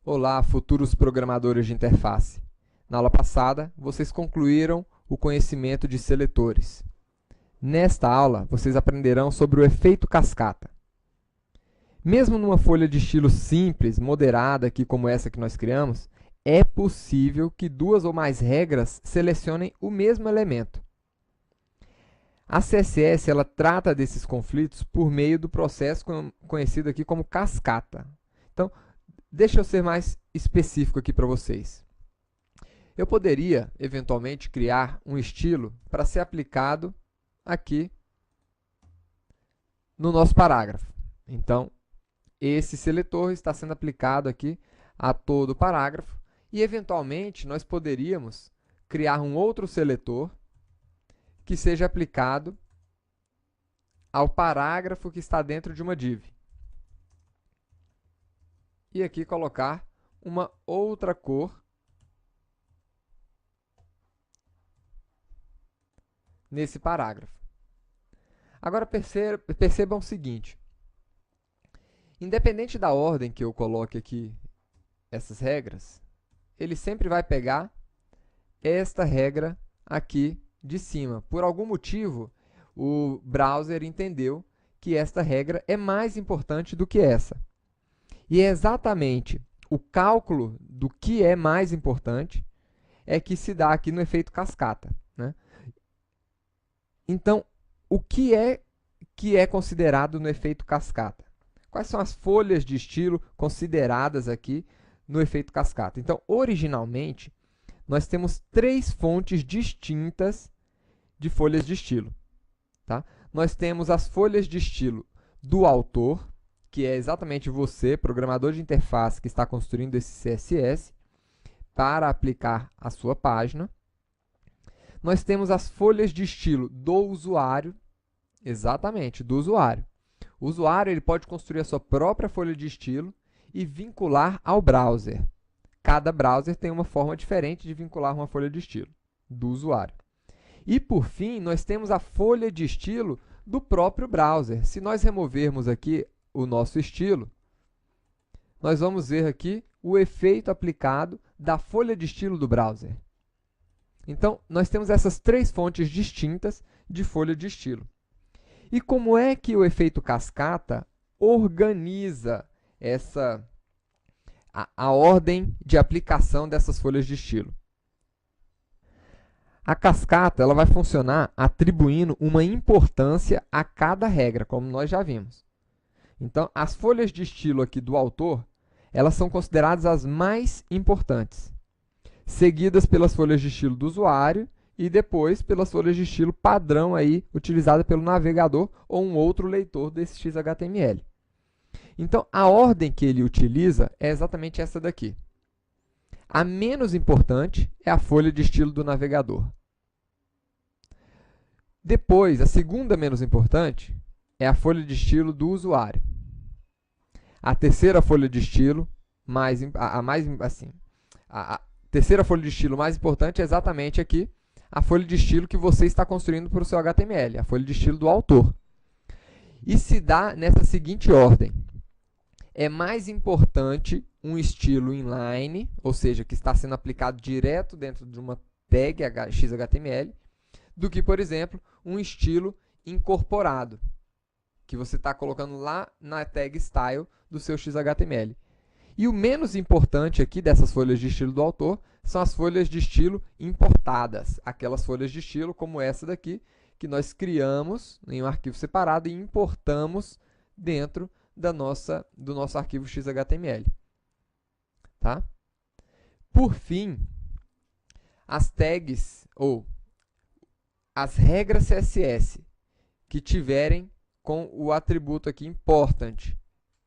Olá, futuros programadores de interface. Na aula passada, vocês concluíram o conhecimento de seletores. Nesta aula, vocês aprenderão sobre o efeito cascata. Mesmo numa folha de estilo simples, moderada, aqui como essa que nós criamos, é possível que duas ou mais regras selecionem o mesmo elemento. A CSS ela trata desses conflitos por meio do processo conhecido aqui como cascata. Então, deixa eu ser mais específico aqui para vocês. Eu poderia, eventualmente, criar um estilo para ser aplicado aqui no nosso parágrafo. Então, esse seletor está sendo aplicado aqui a todo o parágrafo e, eventualmente, nós poderíamos criar um outro seletor que seja aplicado ao parágrafo que está dentro de uma div. E aqui colocar uma outra cor nesse parágrafo. Agora percebam o seguinte, independente da ordem que eu coloque aqui essas regras, ele sempre vai pegar esta regra aqui de cima. Por algum motivo, o browser entendeu que esta regra é mais importante do que essa. E é exatamente o cálculo do que é mais importante é que se dá aqui no efeito cascata, né? Então, o que é considerado no efeito cascata? Quais são as folhas de estilo consideradas aqui no efeito cascata? Então, originalmente, nós temos três fontes distintas de folhas de estilo. Tá? Nós temos as folhas de estilo do autor, que é exatamente você, programador de interface, que está construindo esse CSS para aplicar a sua página. Nós temos as folhas de estilo do usuário, exatamente, do usuário. O usuário ele pode construir a sua própria folha de estilo e vincular ao browser. Cada browser tem uma forma diferente de vincular uma folha de estilo do usuário. E, por fim, nós temos a folha de estilo do próprio browser. Se nós removermos aqui o nosso estilo, nós vamos ver aqui o efeito aplicado da folha de estilo do browser. Então, nós temos essas três fontes distintas de folha de estilo. E como é que o efeito cascata organiza a ordem de aplicação dessas folhas de estilo? A cascata ela vai funcionar atribuindo uma importância a cada regra, como nós já vimos. Então, as folhas de estilo aqui do autor, elas são consideradas as mais importantes, seguidas pelas folhas de estilo do usuário e depois pelas folhas de estilo padrão aí utilizada pelo navegador ou um outro leitor desse XHTML. Então, a ordem que ele utiliza é exatamente essa daqui. A menos importante é a folha de estilo do navegador. Depois, a segunda menos importante é a folha de estilo do usuário. A terceira folha de estilo a terceira folha de estilo mais importante é exatamente aqui a folha de estilo que você está construindo para o seu HTML, a folha de estilo do autor. E se dá nessa seguinte ordem. É mais importante um estilo inline, ou seja, que está sendo aplicado direto dentro de uma tag XHTML, do que, por exemplo, um estilo incorporado, que você está colocando lá na tag style do seu XHTML. E o menos importante aqui dessas folhas de estilo do autor são as folhas de estilo importadas, aquelas folhas de estilo como essa daqui, que nós criamos em um arquivo separado e importamos dentro do nosso arquivo XHTML. Tá? Por fim, as tags ou as regras CSS que tiverem com o atributo aqui important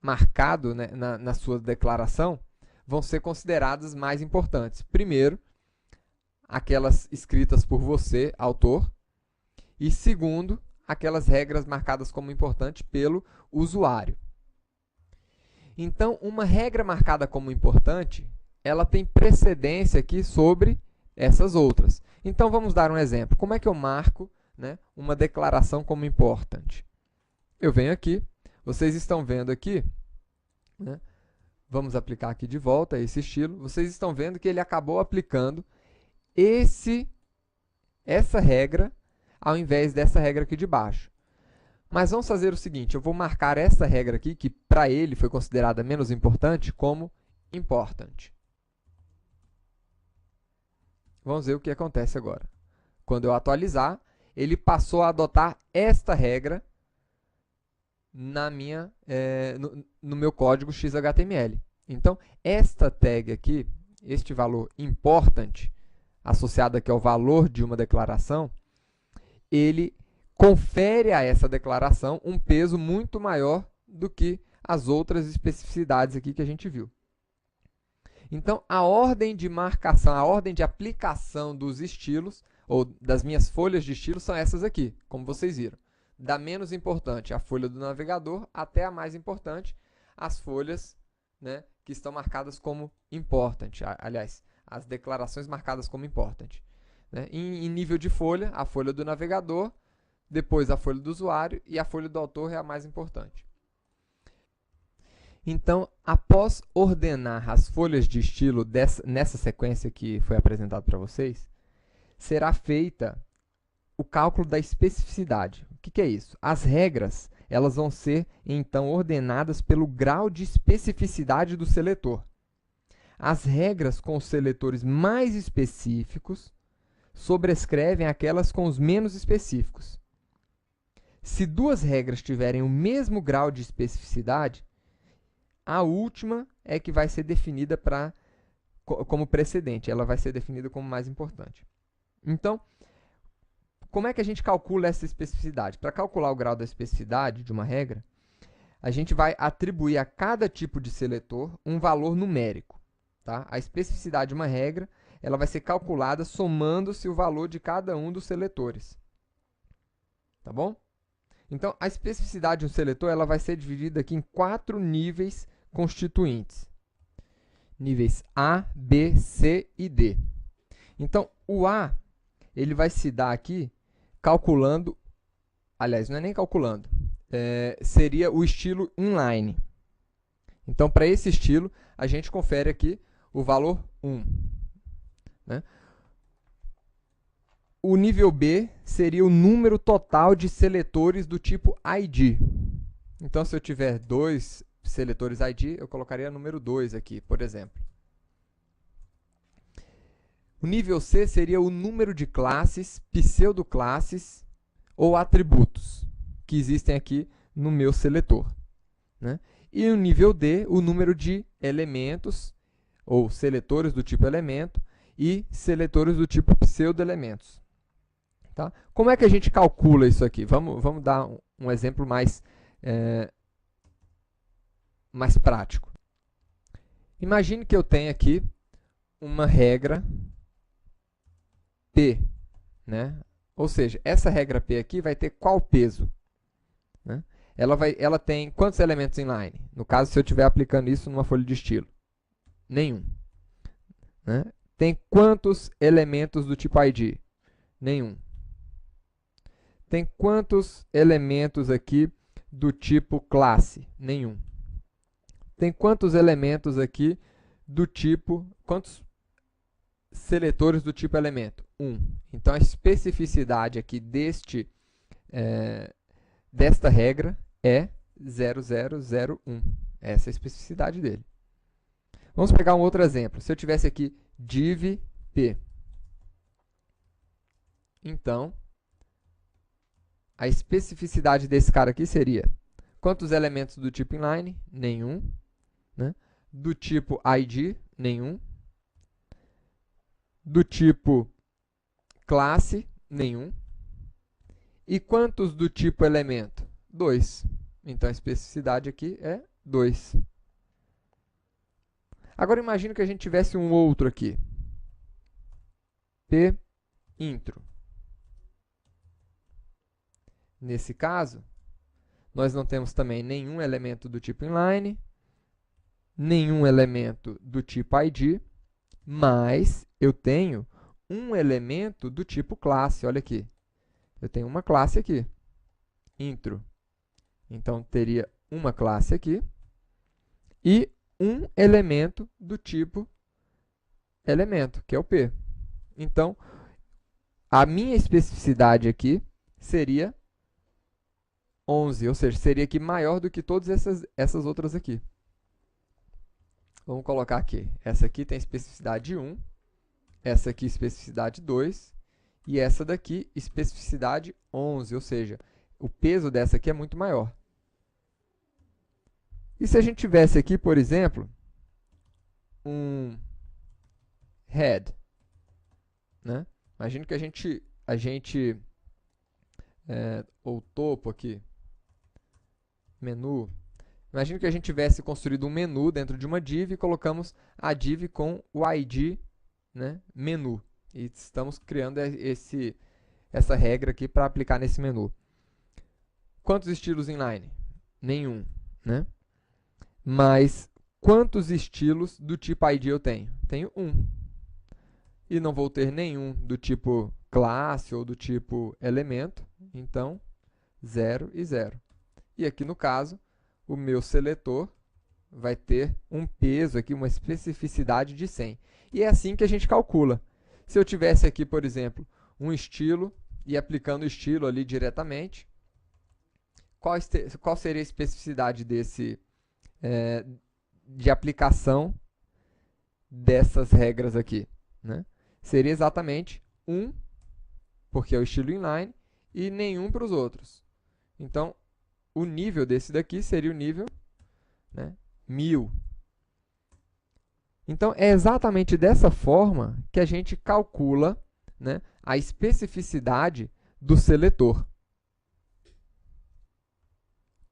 marcado, né, na sua declaração, vão ser consideradas mais importantes. Primeiro, aquelas escritas por você, autor, e segundo, aquelas regras marcadas como importante pelo usuário. Então, uma regra marcada como importante, ela tem precedência aqui sobre essas outras. Então, vamos dar um exemplo. Como é que eu marco, né, uma declaração como importante? Eu venho aqui, vocês estão vendo aqui, né, Vamos aplicar aqui de volta esse estilo. Vocês estão vendo que ele acabou aplicando essa regra ao invés dessa regra aqui de baixo. Mas vamos fazer o seguinte, eu vou marcar essa regra aqui, que para ele foi considerada menos importante, como important. Vamos ver o que acontece agora. Quando eu atualizar, ele passou a adotar esta regra no meu código XHTML. Então, esta tag aqui, este valor important, associado aqui ao valor de uma declaração, ele confere a essa declaração um peso muito maior do que as outras especificidades aqui que a gente viu. Então, a ordem de marcação, a ordem de aplicação dos estilos, ou das minhas folhas de estilo, são essas aqui, como vocês viram. Da menos importante, a folha do navegador, até a mais importante, as folhas, né, que estão marcadas como important. Aliás, as declarações marcadas como important. Né? Em nível de folha, a folha do navegador, depois a folha do usuário e a folha do autor é a mais importante. Então, após ordenar as folhas de estilo nessa sequência que foi apresentado para vocês, será feita o cálculo da especificidade. O que é isso? As regras elas vão ser, então, ordenadas pelo grau de especificidade do seletor. As regras com os seletores mais específicos sobrescrevem aquelas com os menos específicos. Se duas regras tiverem o mesmo grau de especificidade, a última é que vai ser definida como precedente, ela vai ser definida como mais importante. Então, como é que a gente calcula essa especificidade? Para calcular o grau da especificidade de uma regra, a gente vai atribuir a cada tipo de seletor um valor numérico. Tá? A especificidade de uma regra ela vai ser calculada somando-se o valor de cada um dos seletores. Tá bom? Então, a especificidade de um seletor ela vai ser dividida aqui em 4 níveis constituintes. Níveis A, B, C e D. Então, o A ele vai se dar aqui calculando, aliás, não é nem calculando, seria o estilo inline. Então, para esse estilo, a gente confere aqui o valor 1. Né? O nível B seria o número total de seletores do tipo ID. Então, se eu tiver 2 seletores ID, eu colocaria o número 2 aqui, por exemplo. O nível C seria o número de classes, pseudoclasses ou atributos que existem aqui no meu seletor. Né? E o nível D, o número de elementos ou seletores do tipo elemento e seletores do tipo pseudoelementos. Tá? Como é que a gente calcula isso aqui? Vamos dar um exemplo mais prático. Imagine que eu tenho aqui uma regra P, né? Ou seja, essa regra P aqui vai ter qual peso? Né? Ela tem quantos elementos inline? No caso, se eu estiver aplicando isso numa folha de estilo? Nenhum. Né? Tem quantos elementos do tipo ID? Nenhum. Tem quantos elementos aqui do tipo classe? Nenhum. Tem quantos elementos aqui do tipo... Quantos seletores do tipo elemento? 1. Então, a especificidade aqui desta regra é 0001. Essa é a especificidade dele. Vamos pegar um outro exemplo. Se eu tivesse aqui div P, então, a especificidade desse cara aqui seria quantos elementos do tipo inline? Nenhum. Né? Do tipo ID? Nenhum. Do tipo classe? Nenhum. E quantos do tipo elemento? 2. Então, a especificidade aqui é 2. Agora, imagine que a gente tivesse um outro aqui. P intro. Nesse caso, nós não temos também nenhum elemento do tipo inline, nenhum elemento do tipo ID, mas eu tenho um elemento do tipo classe. Olha aqui. Eu tenho uma classe aqui, intro. Então, teria uma classe aqui e um elemento do tipo elemento, que é o P. Então, a minha especificidade aqui seria 11, ou seja, seria aqui maior do que todas essas outras aqui. Vamos colocar aqui. Essa aqui tem especificidade 1, essa aqui especificidade 2, e essa daqui especificidade 11, ou seja, o peso dessa aqui é muito maior. E se a gente tivesse aqui, por exemplo, um head, né? Imagina que ou topo aqui, menu. Imagina que a gente tivesse construído um menu dentro de uma div e colocamos a div com o ID, né, menu. E estamos criando essa regra aqui para aplicar nesse menu. Quantos estilos inline? Nenhum, né? Mas quantos estilos do tipo ID eu tenho? Tenho um. E não vou ter nenhum do tipo classe ou do tipo elemento, então 0 e 0. E aqui no caso, o meu seletor vai ter um peso aqui, uma especificidade de 100. E é assim que a gente calcula. Se eu tivesse aqui, por exemplo, um estilo e aplicando o estilo ali diretamente, qual seria a especificidade de aplicação dessas regras aqui, né? Seria exatamente 1, porque é o estilo inline, e nenhum para os outros. Então, o nível desse daqui seria o nível, né, 1000. Então, é exatamente dessa forma que a gente calcula, né, a especificidade do seletor.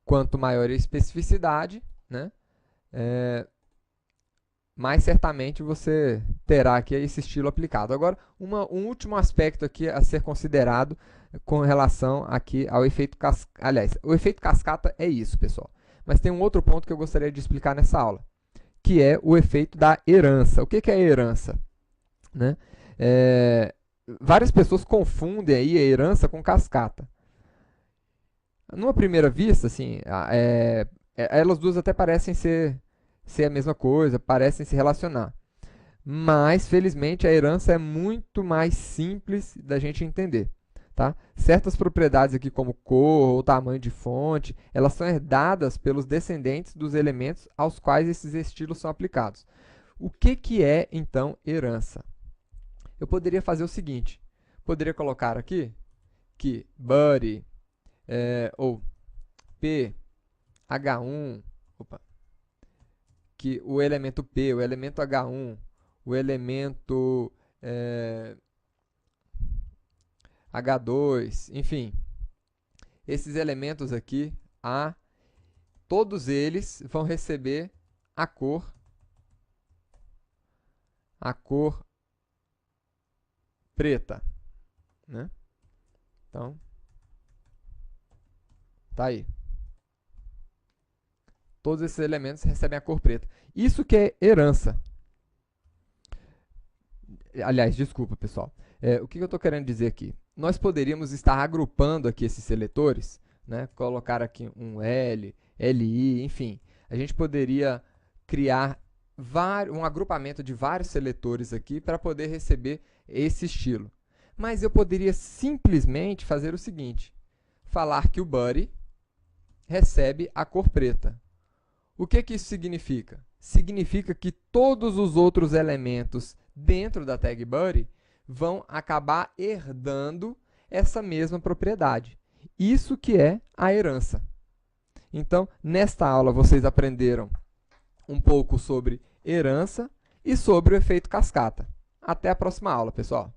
Quanto maior a especificidade, né, mais certamente você terá aqui esse estilo aplicado. Agora, um último aspecto aqui a ser considerado com relação aqui ao efeito cascata. Aliás, o efeito cascata é isso, pessoal. Mas tem um outro ponto que eu gostaria de explicar nessa aula, que é o efeito da herança. O que é herança? Né? Várias pessoas confundem aí a herança com cascata. Numa primeira vista, assim, elas duas até parecem ser a mesma coisa, parecem se relacionar. Mas, felizmente, a herança é muito mais simples da gente entender. Tá? Certas propriedades aqui, como cor ou tamanho de fonte, elas são herdadas pelos descendentes dos elementos aos quais esses estilos são aplicados. O que é, então, herança? Eu poderia fazer o seguinte, poderia colocar aqui que body, ou p, h1, que o elemento p, o elemento h1, o elemento H2, enfim, esses elementos aqui, todos eles vão receber a cor preta, né? Então, tá aí. Todos esses elementos recebem a cor preta. Isso que é herança. Aliás, desculpa, pessoal. O que eu estou querendo dizer aqui? Nós poderíamos estar agrupando aqui esses seletores, né? Colocar aqui um L, LI, enfim. A gente poderia criar um agrupamento de vários seletores aqui para poder receber esse estilo. Mas eu poderia simplesmente fazer o seguinte, falar que o body recebe a cor preta. O que isso significa? Significa que todos os outros elementos dentro da tag body vão acabar herdando essa mesma propriedade. Isso que é a herança. Então, nesta aula, vocês aprenderam um pouco sobre herança e sobre o efeito cascata. Até a próxima aula, pessoal!